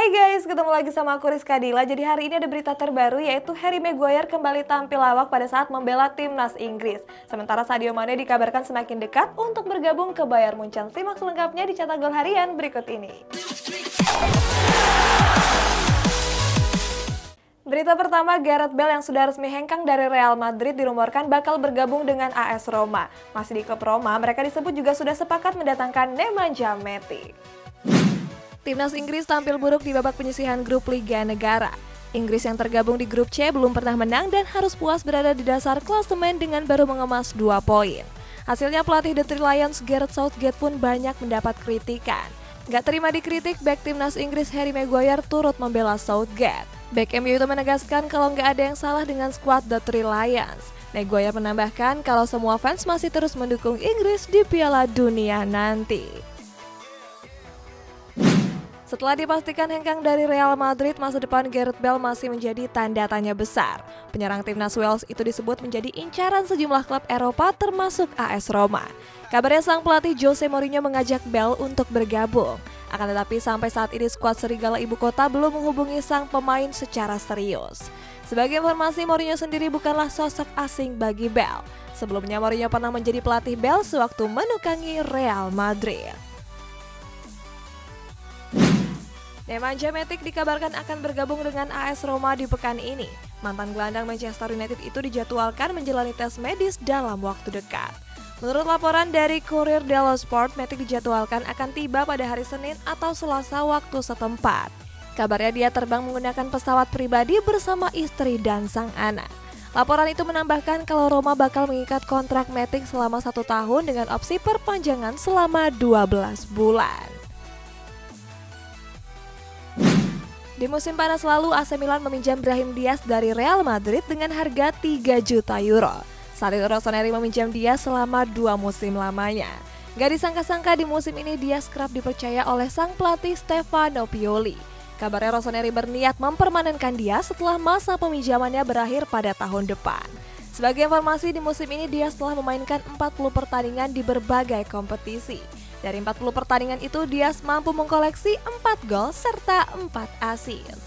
Hai guys, ketemu lagi sama aku Rizka Dila. Jadi hari ini ada berita terbaru yaitu Harry Maguire kembali tampil lawak pada saat membela timnas Inggris. Sementara Sadio Mane dikabarkan semakin dekat untuk bergabung ke Bayern Munchen. Simak selengkapnya di Cetak Gol Harian berikut ini. Berita pertama, Gareth Bale yang sudah resmi hengkang dari Real Madrid dirumorkan bakal bergabung dengan AS Roma. Masih di klub Roma, mereka disebut juga sudah sepakat mendatangkan Nemanja Matic. Timnas Inggris tampil buruk di babak penyisihan grup Liga Negara. Inggris yang tergabung di grup C belum pernah menang dan harus puas berada di dasar klasemen dengan baru mengemas 2 poin. Hasilnya pelatih The Three Lions Gareth Southgate pun banyak mendapat kritikan. Gak terima dikritik, bek timnas Inggris Harry Maguire turut membela Southgate. Bek MU itu menegaskan kalau nggak ada yang salah dengan skuad The Three Lions. Maguire menambahkan kalau semua fans masih terus mendukung Inggris di Piala Dunia nanti. Setelah dipastikan hengkang dari Real Madrid, masa depan Gareth Bale masih menjadi tanda tanya besar. Penyerang timnas Wales itu disebut menjadi incaran sejumlah klub Eropa termasuk AS Roma. Kabarnya sang pelatih Jose Mourinho mengajak Bale untuk bergabung. Akan tetapi sampai saat ini skuad Serigala Ibu Kota belum menghubungi sang pemain secara serius. Sebagai informasi, Mourinho sendiri bukanlah sosok asing bagi Bale. Sebelumnya Mourinho pernah menjadi pelatih Bale sewaktu menukangi Real Madrid. Nemanja Matic dikabarkan akan bergabung dengan AS Roma di pekan ini. Mantan gelandang Manchester United itu dijadwalkan menjalani tes medis dalam waktu dekat. Menurut laporan dari Corriere dello Sport, Matic dijadwalkan akan tiba pada hari Senin atau Selasa waktu setempat. Kabarnya dia terbang menggunakan pesawat pribadi bersama istri dan sang anak. Laporan itu menambahkan kalau Roma bakal mengikat kontrak Matic selama 1 tahun dengan opsi perpanjangan selama 12 bulan. Di musim panas lalu, AC Milan meminjam Brahim Diaz dari Real Madrid dengan harga 3 juta euro. Saat itu Rossoneri meminjam Diaz selama 2 musim lamanya. Gak disangka-sangka di musim ini Diaz kerap dipercaya oleh sang pelatih Stefano Pioli. Kabarnya Rossoneri berniat mempermanenkan Diaz setelah masa peminjamannya berakhir pada tahun depan. Sebagai informasi, di musim ini Diaz telah memainkan 40 pertandingan di berbagai kompetisi. Dari 40 pertandingan itu, Diaz mampu mengkoleksi 4 gol serta 4 assist.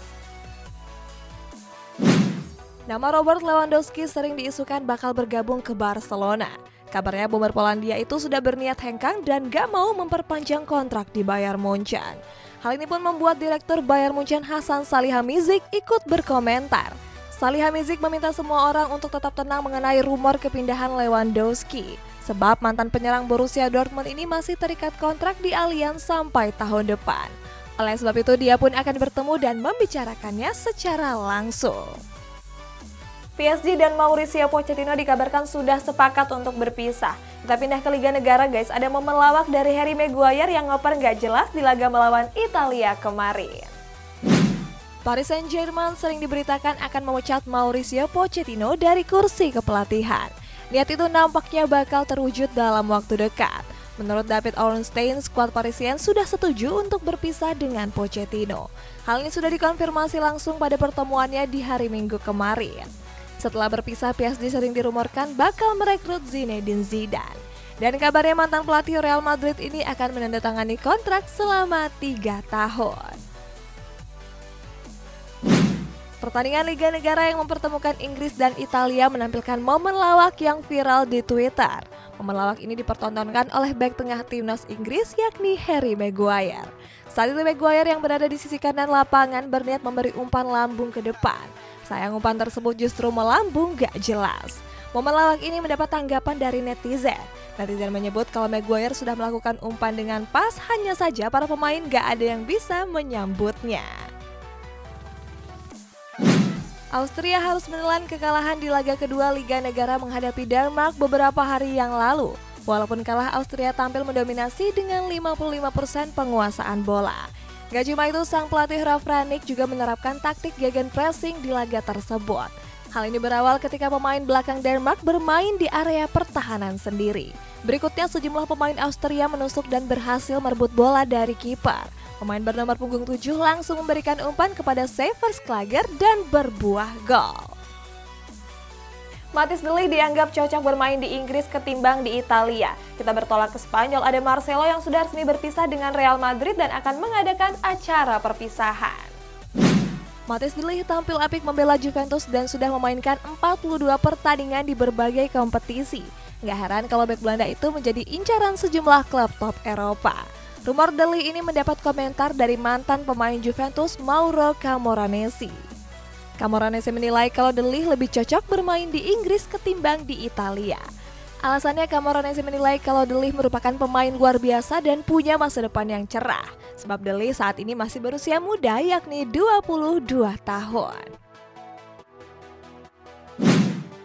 Nama Robert Lewandowski sering diisukan bakal bergabung ke Barcelona. Kabarnya bomber Polandia itu sudah berniat hengkang dan gak mau memperpanjang kontrak di Bayern Munchen. Hal ini pun membuat direktur Bayern Munchen Hasan Salihamidzic ikut berkomentar. Salihamidzic meminta semua orang untuk tetap tenang mengenai rumor kepindahan Lewandowski. Sebab mantan penyerang Borussia Dortmund ini masih terikat kontrak di Allianz sampai tahun depan. Oleh sebab itu dia pun akan bertemu dan membicarakannya secara langsung. PSG dan Mauricio Pochettino dikabarkan sudah sepakat untuk berpisah. Kita pindah ke Liga Negara guys, ada momen lawak dari Harry Maguire yang ngoper gak jelas di laga melawan Italia kemarin. Paris Saint-Germain sering diberitakan akan memecat Mauricio Pochettino dari kursi kepelatihan. Niat itu nampaknya bakal terwujud dalam waktu dekat. Menurut David Ornstein, skuad Parisien sudah setuju untuk berpisah dengan Pochettino. Hal ini sudah dikonfirmasi langsung pada pertemuannya di hari Minggu kemarin. Setelah berpisah, PSG sering dirumorkan bakal merekrut Zinedine Zidane. Dan kabarnya mantan pelatih Real Madrid ini akan menandatangani kontrak selama 3 tahun. Pertandingan Liga Negara yang mempertemukan Inggris dan Italia menampilkan momen lawak yang viral di Twitter. Momen lawak ini dipertontonkan oleh bek tengah timnas Inggris yakni Harry Maguire. Saat itu Maguire yang berada di sisi kanan lapangan berniat memberi umpan lambung ke depan. Sayang umpan tersebut justru melambung gak jelas. Momen lawak ini mendapat tanggapan dari netizen. Netizen menyebut kalau Maguire sudah melakukan umpan dengan pas, hanya saja para pemain gak ada yang bisa menyambutnya. Austria harus menelan kekalahan di laga kedua Liga Negara menghadapi Denmark beberapa hari yang lalu. Walaupun kalah, Austria tampil mendominasi dengan 55% penguasaan bola. Gak cuma itu, sang pelatih Ralf Rangnick juga menerapkan taktik gegenpressing di laga tersebut. Hal ini berawal ketika pemain belakang Denmark bermain di area pertahanan sendiri. Berikutnya sejumlah pemain Austria menusuk dan berhasil merebut bola dari kiper. Pemain bernomor punggung 7 langsung memberikan umpan kepada Sivert Klager dan berbuah gol. Mathis De Ligt dianggap cocok bermain di Inggris ketimbang di Italia. Kita bertolak ke Spanyol, ada Marcelo yang sudah resmi berpisah dengan Real Madrid dan akan mengadakan acara perpisahan. Mathijs de Ligt tampil apik membela Juventus dan sudah memainkan 42 pertandingan di berbagai kompetisi. Nggak heran kalau bek Belanda itu menjadi incaran sejumlah klub top Eropa. Rumor de Ligt ini mendapat komentar dari mantan pemain Juventus Mauro Camoranesi. Camoranesi menilai kalau de Ligt lebih cocok bermain di Inggris ketimbang di Italia. Alasannya Camoranesi menilai kalau de Ligt merupakan pemain luar biasa dan punya masa depan yang cerah. Sebab de Ligt saat ini masih berusia muda yakni 22 tahun.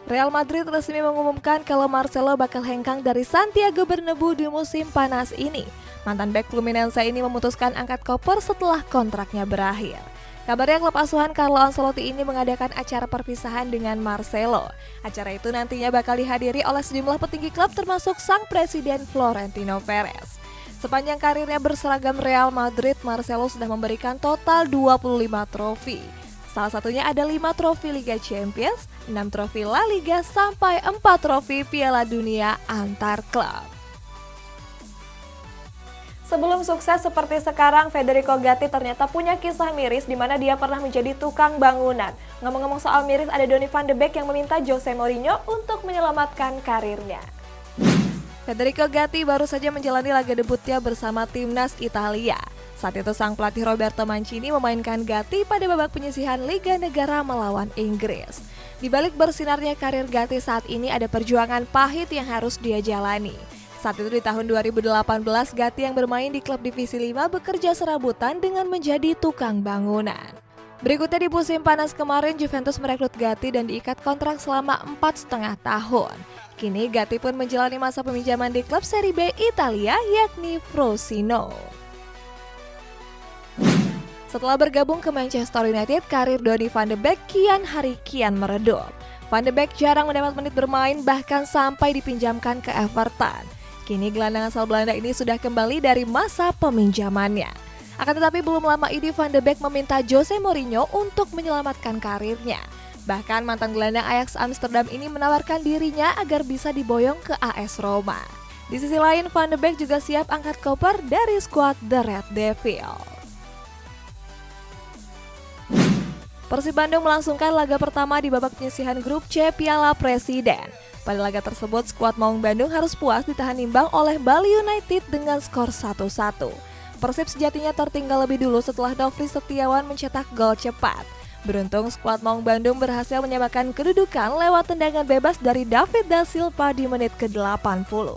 Real Madrid resmi mengumumkan kalau Marcelo bakal hengkang dari Santiago Bernabeu di musim panas ini. Mantan bek Fluminense ini memutuskan angkat koper setelah kontraknya berakhir. Kabarnya klub asuhan Carlo Ancelotti ini mengadakan acara perpisahan dengan Marcelo. Acara itu nantinya bakal dihadiri oleh sejumlah petinggi klub termasuk sang presiden Florentino Perez. Sepanjang karirnya berseragam Real Madrid, Marcelo sudah memberikan total 25 trofi. Salah satunya ada 5 trofi Liga Champions, 6 trofi La Liga, sampai 4 trofi Piala Dunia antar klub. Sebelum sukses seperti sekarang, Federico Gatti ternyata punya kisah miris di mana dia pernah menjadi tukang bangunan. Ngomong-ngomong soal miris, ada Donny van de Beek yang meminta Jose Mourinho untuk menyelamatkan karirnya. Federico Gatti baru saja menjalani laga debutnya bersama timnas Italia. Saat itu sang pelatih Roberto Mancini memainkan Gatti pada babak penyisihan Liga Negara melawan Inggris. Di balik bersinarnya karir Gatti saat ini ada perjuangan pahit yang harus dia jalani. Saat itu di tahun 2018, Gatti yang bermain di klub divisi 5 bekerja serabutan dengan menjadi tukang bangunan. Berikutnya di musim panas kemarin, Juventus merekrut Gatti dan diikat kontrak selama 4,5 tahun. Kini Gatti pun menjalani masa peminjaman di klub Serie B Italia yakni Frosinone. Setelah bergabung ke Manchester United, karir Donny van de Beek kian hari kian meredup. Van de Beek jarang mendapat menit bermain bahkan sampai dipinjamkan ke Everton. Kini gelandang asal Belanda ini sudah kembali dari masa peminjamannya. Akan tetapi belum lama ini Van de Beek meminta Jose Mourinho untuk menyelamatkan karirnya. Bahkan mantan gelandang Ajax Amsterdam ini menawarkan dirinya agar bisa diboyong ke AS Roma. Di sisi lain, Van de Beek juga siap angkat koper dari skuad The Red Devil. Persib Bandung melangsungkan laga pertama di babak penyisihan grup C Piala Presiden. Pada laga tersebut, skuad Maung Bandung harus puas ditahan imbang oleh Bali United dengan skor 1-1. Persib sejatinya tertinggal lebih dulu setelah Nofri Setiawan mencetak gol cepat. Beruntung skuad Maung Bandung berhasil menyamakan kedudukan lewat tendangan bebas dari David da Silva di menit ke-80.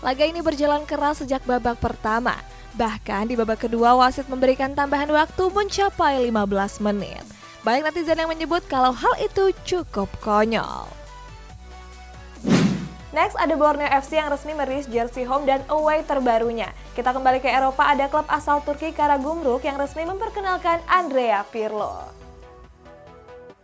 Laga ini berjalan keras sejak babak pertama. Bahkan di babak kedua wasit memberikan tambahan waktu mencapai 15 menit. Banyak netizen yang menyebut kalau hal itu cukup konyol. Next ada Borneo FC yang resmi merilis jersey home dan away terbarunya. Kita kembali ke Eropa, ada klub asal Turki Karagümrük yang resmi memperkenalkan Andrea Pirlo.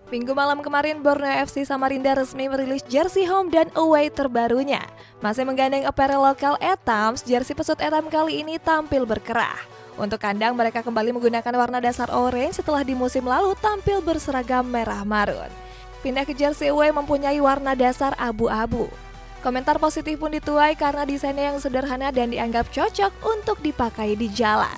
Minggu malam kemarin Borneo FC Samarinda resmi merilis jersey home dan away terbarunya. Masih menggandeng apparel lokal Etams, jersey pesut Etam kali ini tampil berkerah. Untuk kandang mereka kembali menggunakan warna dasar orange setelah di musim lalu tampil berseragam merah marun. Pindah ke jersey away mempunyai warna dasar abu-abu. Komentar positif pun dituai karena desainnya yang sederhana dan dianggap cocok untuk dipakai di jalan.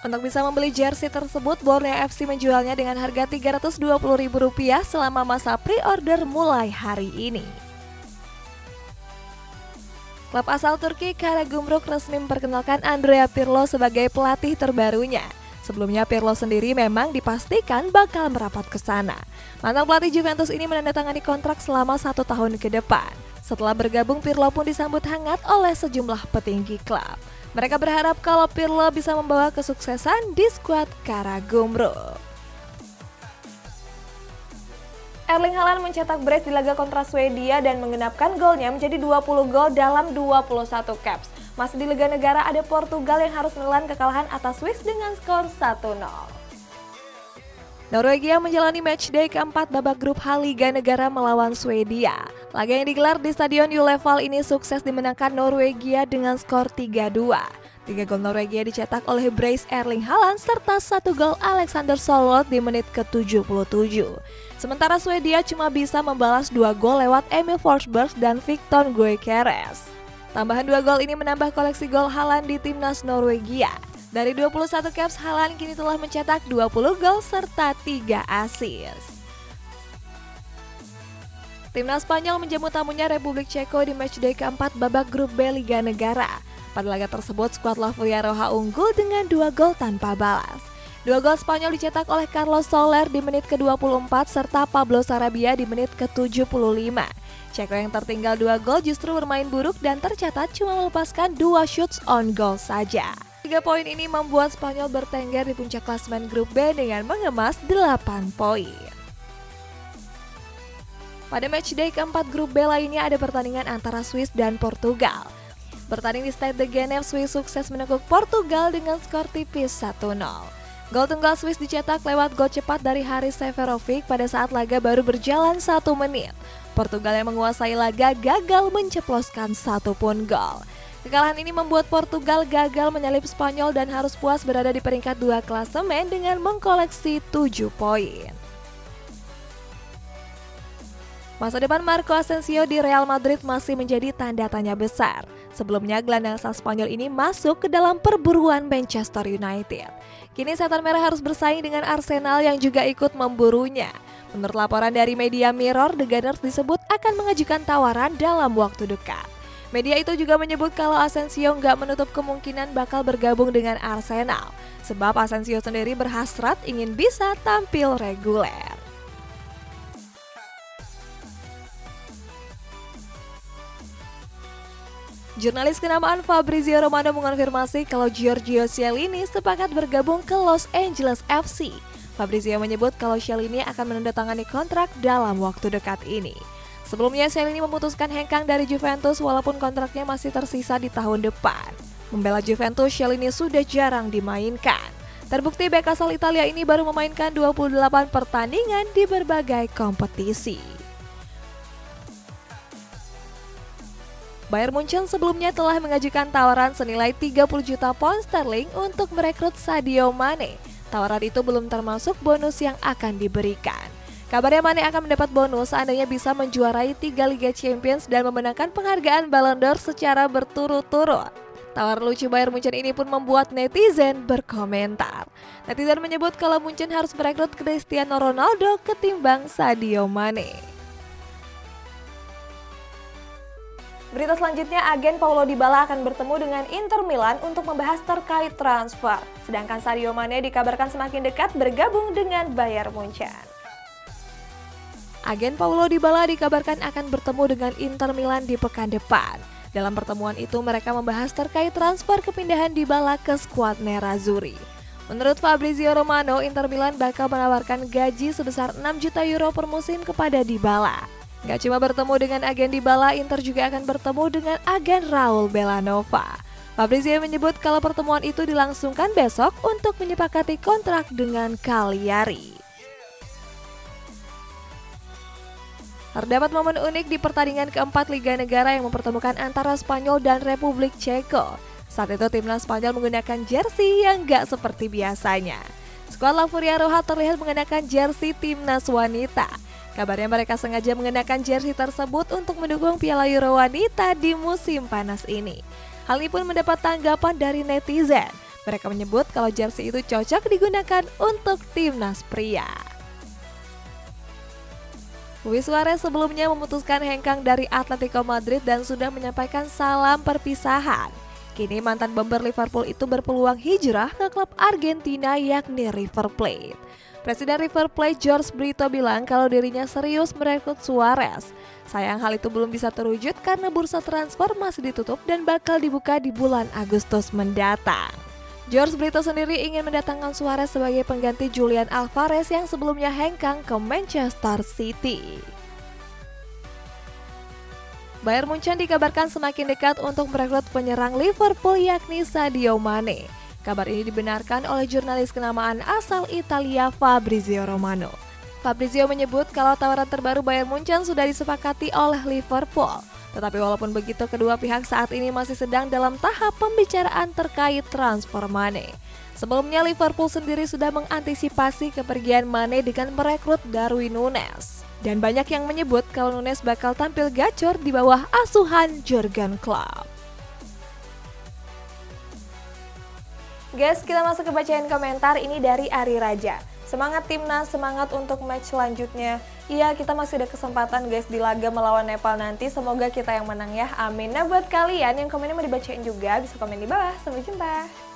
Untuk bisa membeli jersey tersebut, Borneo FC menjualnya dengan harga Rp320.000 selama masa pre-order mulai hari ini. Klub asal Turki Karagümrük resmi memperkenalkan Andrea Pirlo sebagai pelatih terbarunya. Sebelumnya Pirlo sendiri memang dipastikan bakal merapat ke sana. Mantan pelatih Juventus ini menandatangani kontrak selama 1 tahun ke depan. Setelah bergabung, Pirlo pun disambut hangat oleh sejumlah petinggi klub. Mereka berharap kalau Pirlo bisa membawa kesuksesan di skuad Karagümrük. Erling Haaland mencetak brace di laga kontra Swedia dan menggenapkan golnya menjadi 20 gol dalam 21 caps. Masih di Liga Negara ada Portugal yang harus menelan kekalahan atas Swiss dengan skor 1-0. Norwegia menjalani matchday keempat babak grup H Liga Negara melawan Swedia. Laga yang digelar di Stadion Uleval ini sukses dimenangkan Norwegia dengan skor 3-2. 3 gol Norwegia dicetak oleh brace Erling Haaland serta 1 gol Alexander Sørloth di menit ke-77. Sementara Swedia cuma bisa membalas 2 gol lewat Emil Forsberg dan Victor Gyökeres. Tambahan 2 gol ini menambah koleksi gol Haaland di timnas Norwegia. Dari 21 caps, Haaland kini telah mencetak 20 gol serta 3 assist. Timnas Spanyol menjamu tamunya Republik Ceko di matchday keempat babak grup B Liga Negara. Pada laga tersebut, skuad La Furia unggul dengan 2 gol tanpa balas. 2 gol Spanyol dicetak oleh Carlos Soler di menit ke-24 serta Pablo Sarabia di menit ke-75. Ceko yang tertinggal 2 gol justru bermain buruk dan tercatat cuma melepaskan 2 shots on goal saja. 3 poin ini membuat Spanyol bertengger di puncak klasemen grup B dengan mengemas 8 poin. Pada matchday keempat grup B lainnya ada pertandingan antara Swiss dan Portugal. Bertanding di Stade de Genève, Swiss sukses menekuk Portugal dengan skor tipis 1-0. Gol tunggal Swiss dicetak lewat gol cepat dari Haris Seferovic pada saat laga baru berjalan 1 menit. Portugal yang menguasai laga gagal menceploskan 1 pun gol. Kekalahan ini membuat Portugal gagal menyalip Spanyol dan harus puas berada di peringkat 2 klasemen dengan mengkoleksi 7 poin. Masa depan Marco Asensio di Real Madrid masih menjadi tanda tanya besar. Sebelumnya, gelandang asal Spanyol ini masuk ke dalam perburuan Manchester United. Kini setan merah harus bersaing dengan Arsenal yang juga ikut memburunya. Menurut laporan dari media Mirror, The Gunners disebut akan mengajukan tawaran dalam waktu dekat. Media itu juga menyebut kalau Asensio nggak menutup kemungkinan bakal bergabung dengan Arsenal. Sebab Asensio sendiri berhasrat ingin bisa tampil reguler. Jurnalis kenamaan Fabrizio Romano mengonfirmasi kalau Giorgio Chiellini sepakat bergabung ke Los Angeles FC. Fabrizio menyebut kalau Chiellini akan menandatangani kontrak dalam waktu dekat ini. Sebelumnya Chiellini memutuskan hengkang dari Juventus walaupun kontraknya masih tersisa di tahun depan. Membela Juventus, Chiellini sudah jarang dimainkan. Terbukti bek asal Italia ini baru memainkan 28 pertandingan di berbagai kompetisi. Bayern Munchen sebelumnya telah mengajukan tawaran senilai 30 juta pound sterling untuk merekrut Sadio Mane. Tawaran itu belum termasuk bonus yang akan diberikan. Kabarnya Mane akan mendapat bonus seandainya bisa menjuarai 3 Liga Champions dan memenangkan penghargaan Ballon d'Or secara berturut-turut. Tawaran lucu Bayern Munchen ini pun membuat netizen berkomentar. Netizen menyebut kalau Munchen harus merekrut Cristiano Ronaldo ketimbang Sadio Mane. Berita selanjutnya, agen Paulo Dybala akan bertemu dengan Inter Milan untuk membahas terkait transfer. Sedangkan Sadio Mane dikabarkan semakin dekat bergabung dengan Bayern Munchen. Agen Paulo Dybala dikabarkan akan bertemu dengan Inter Milan di pekan depan. Dalam pertemuan itu mereka membahas terkait transfer kepindahan Dybala ke skuad Nerazzurri. Menurut Fabrizio Romano, Inter Milan bakal menawarkan gaji sebesar 6 juta euro per musim kepada Dybala. Gak cuma bertemu dengan agen Dybala, Inter juga akan bertemu dengan agen Raul Bellanova. Fabrizio menyebut kalau pertemuan itu dilangsungkan besok untuk menyepakati kontrak dengan Cagliari. Terdapat momen unik di pertandingan keempat Liga Negara yang mempertemukan antara Spanyol dan Republik Ceko. Saat itu timnas Spanyol menggunakan jersey yang gak seperti biasanya. Skuad La Furia terlihat mengenakan jersey timnas wanita. Kabarnya mereka sengaja mengenakan jersey tersebut untuk mendukung Piala Euro wanita di musim panas ini. Hal ini pun mendapat tanggapan dari netizen. Mereka menyebut kalau jersey itu cocok digunakan untuk timnas pria. Luis Suarez sebelumnya memutuskan hengkang dari Atletico Madrid dan sudah menyampaikan salam perpisahan. Kini mantan bomber Liverpool itu berpeluang hijrah ke klub Argentina yakni River Plate. Presiden River Plate Jorge Brito bilang kalau dirinya serius merekrut Suarez. Sayang hal itu belum bisa terwujud karena bursa transfer masih ditutup dan bakal dibuka di bulan Agustus mendatang. Jorge Brito sendiri ingin mendatangkan Suarez sebagai pengganti Julian Alvarez yang sebelumnya hengkang ke Manchester City. Bayern Munchen dikabarkan semakin dekat untuk merekrut penyerang Liverpool yakni Sadio Mane. Kabar ini dibenarkan oleh jurnalis kenamaan asal Italia Fabrizio Romano. Fabrizio menyebut kalau tawaran terbaru Bayern Munchen sudah disepakati oleh Liverpool. Tetapi walaupun begitu, kedua pihak saat ini masih sedang dalam tahap pembicaraan terkait transfer Mane. Sebelumnya Liverpool sendiri sudah mengantisipasi kepergian Mane dengan merekrut Darwin Núñez. Dan banyak yang menyebut kalau Núñez bakal tampil gacor di bawah asuhan Jurgen Klopp. Guys, kita masuk ke bacaan komentar ini dari Ari Raja. Semangat timnas, semangat untuk match selanjutnya. Iya, kita masih ada kesempatan guys di laga melawan Nepal nanti. Semoga kita yang menang ya, amin. Nah buat kalian yang komennya mau dibacain juga, bisa komen di bawah. Sampai jumpa.